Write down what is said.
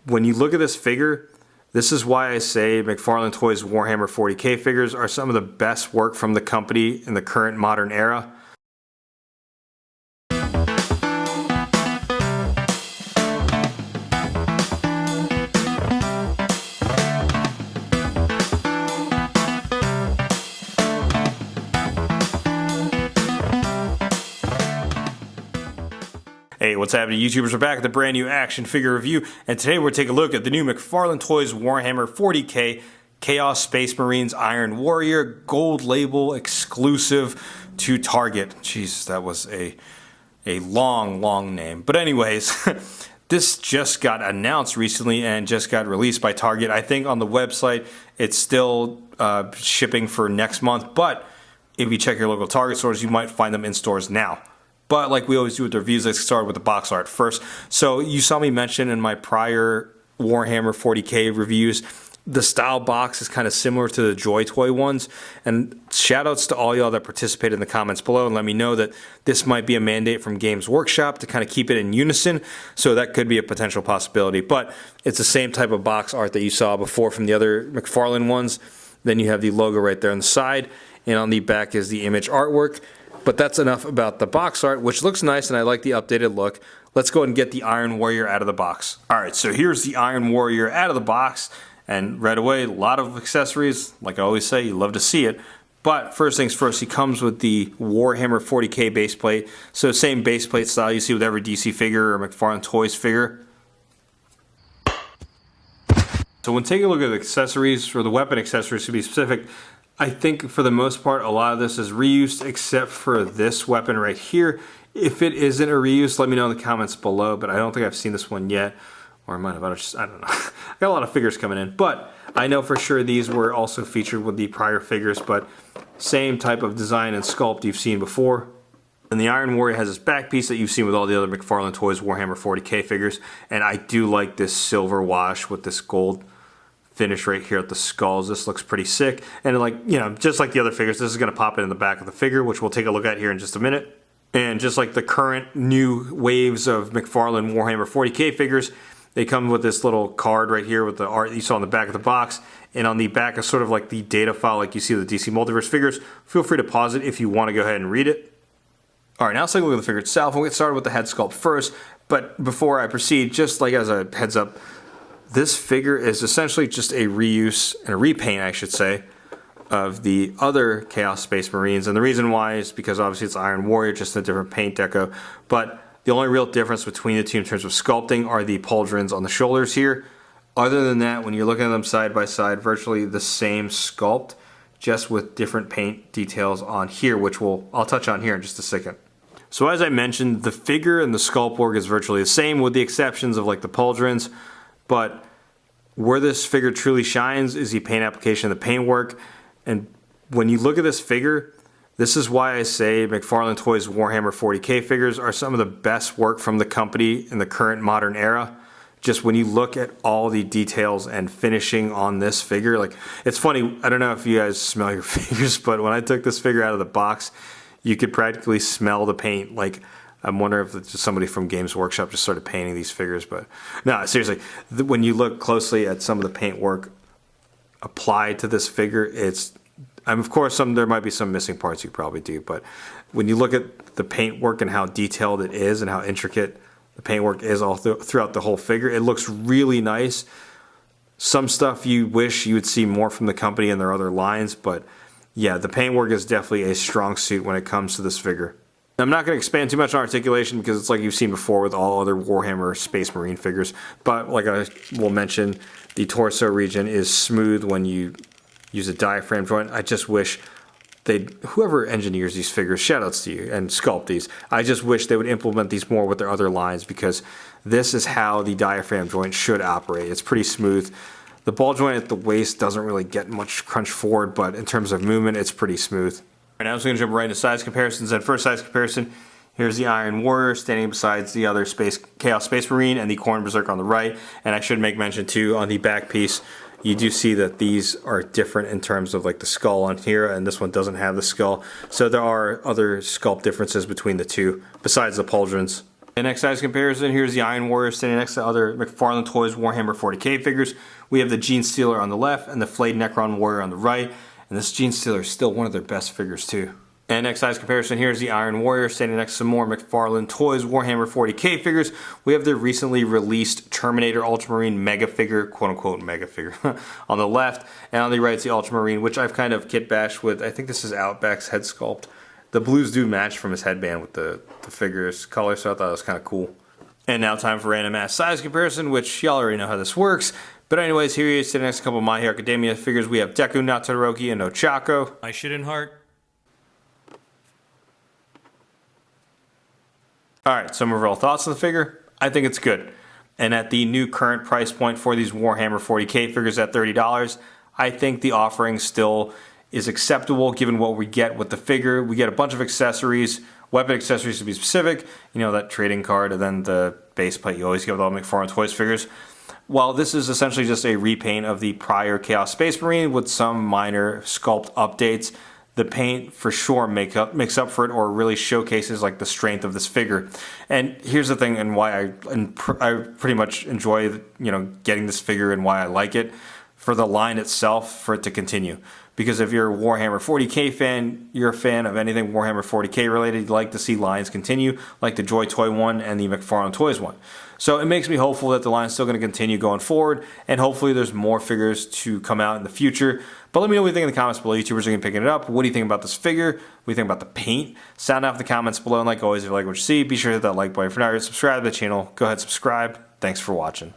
when you look at this figure, this is why I say McFarlane Toys Warhammer 40K figures are some of the best work from the company in the current modern era. Hey, what's happening, YouTubers? We're back with a brand new action figure review, and today we're taking a look at the new McFarlane Toys Warhammer 40K Chaos Space Marines Iron Warrior gold label exclusive to Target. Jeez, that was a long name. But anyways, this just got announced recently and just got released by Target. I think on the website it's still shipping for next month, but if you check your local Target stores, you might find them in stores now. But like we always do with the reviews, let's start with the box art first. So you saw me mention in my prior Warhammer 40K reviews, the style box is kind of similar to the Joy Toy ones. And shout outs to all y'all that participated in the comments below and let me know that this might be a mandate from Games Workshop to kind of keep it in unison. So that could be a potential possibility. But it's the same type of box art that you saw before from the other McFarlane ones. Then you have the logo right there on the side. And on the back is the image artwork. But that's enough about the box art, which looks nice and I like the updated look. Let's go ahead and get the Iron Warrior out of the box. Alright, so here's the Iron Warrior out of the box. And right away, a lot of accessories. Like I always say, you love to see it. But first things first, he comes with the Warhammer 40K base plate. So same base plate style you see with every DC figure or McFarlane Toys figure. So when taking a look at the accessories, or the weapon accessories to be specific, I think for the most part a lot of this is reused except for this weapon right here. If it isn't a reuse, let me know in the comments below, but I don't think I've seen this one yet. Or I might have, I don't know. I got a lot of figures coming in, but I know for sure these were also featured with the prior figures, but same type of design and sculpt you've seen before. And the Iron Warrior has this back piece that you've seen with all the other McFarlane Toys Warhammer 40K figures, and I do like this silver wash with this gold finish right here at the skulls. This looks pretty sick, and like, you know, just like the other figures, this is going to pop in the back of the figure, which we'll take a look at here in just a minute. And just like the current new waves of McFarlane Warhammer 40K figures, they come with this little card right here with the art you saw on the back of the box, and on the back is sort of like the data file like you see with the DC Multiverse figures. Feel free to pause it if you want to go ahead and read it. Alright, now let's take a look at the figure itself. We'll get started with the head sculpt first, but before I proceed, just like as a heads up, this figure is essentially just a reuse, and a repaint I should say, of the other Chaos Space Marines. And the reason why is because obviously it's Iron Warrior, just a different paint deco. But the only real difference between the two in terms of sculpting are the pauldrons on the shoulders here. Other than that, when you're looking at them side by side, virtually the same sculpt, just with different paint details on here, which I'll touch on here in just a second. So as I mentioned, the figure and the sculpt work is virtually the same with the exceptions of like the pauldrons. But where this figure truly shines is the paint application, the paint work. And when you look at this figure, this is why I say McFarlane Toys Warhammer 40K figures are some of the best work from the company in the current modern era. Just when you look at all the details and finishing on this figure, like, it's funny, I don't know if you guys smell your figures, but when I took this figure out of the box, you could practically smell the paint. Like, I'm wondering if it's just somebody from Games Workshop just started painting these figures, but no, seriously, when you look closely at some of the paint work applied to this figure, of course there might be some missing parts you probably do, but when you look at the paint work and how detailed it is and how intricate the paint work is all throughout the whole figure, it looks really nice. Some stuff you wish you would see more from the company and their other lines, but yeah, the paint work is definitely a strong suit when it comes to this figure. I'm not going to expand too much on articulation because it's like you've seen before with all other Warhammer Space Marine figures, but like I will mention, the torso region is smooth when you use a diaphragm joint. I just wish whoever engineers these figures, shoutouts to you, and sculpt these, I just wish they would implement these more with their other lines, because this is how the diaphragm joint should operate. It's pretty smooth. The ball joint at the waist doesn't really get much crunch forward, but in terms of movement, it's pretty smooth. Right now I'm just going to jump right into size comparisons. And first size comparison, here's the Iron Warrior standing beside the other Chaos Space Marine and the Khorne Berserker on the right. And I should make mention too, on the back piece, you do see that these are different in terms of like the skull on here, and this one doesn't have the skull. So there are other sculpt differences between the two, besides the pauldrons. The next size comparison, here's the Iron Warrior standing next to other McFarlane Toys Warhammer 40K figures. We have the Gene Stealer on the left and the Flayed Necron Warrior on the right. And this Gene Stealer is still one of their best figures too. And next size comparison, here's the Iron Warrior standing next to some more McFarlane Toys Warhammer 40K figures. We have the recently released Terminator Ultramarine Mega Figure, quote unquote Mega Figure, on the left. And on the right is the Ultramarine, which I've kind of kit bashed with. I think this is Outback's head sculpt. The blues do match from his headband with the figure's color, so I thought it was kind of cool. And now time for random ass size comparison, which y'all already know how this works. But anyways, here he is sitting next to a couple of My Hero Academia figures. We have Deku, not Todoroki, and Ochako. I shouldn't heart. Alright, some overall thoughts on the figure. I think it's good. And at the new current price point for these Warhammer 40K figures at $30, I think the offering still is acceptable given what we get with the figure. We get a bunch of accessories, weapon accessories to be specific, you know, that trading card and then the base plate you always get with all McFarlane Toys figures. While this is essentially just a repaint of the prior Chaos Space Marine with some minor sculpt updates, the paint for sure makes up for it, or really showcases like the strength of this figure. And here's the thing, and why I pretty much enjoy, you know, getting this figure and why I like it, for the line itself, for it to continue. Because if you're a Warhammer 40K fan, you're a fan of anything Warhammer 40K related, you'd like to see lines continue, like the Joy Toy one and the McFarlane Toys one. So it makes me hopeful that the line's still going to continue going forward, and hopefully there's more figures to come out in the future. But let me know what you think in the comments below. YouTubers are going to be picking it up. What do you think about this figure? What do you think about the paint? Sound off in the comments below, and like always, if you like what you see, be sure to hit that like button. For now, you're subscribed to the channel. Go ahead and subscribe. Thanks for watching.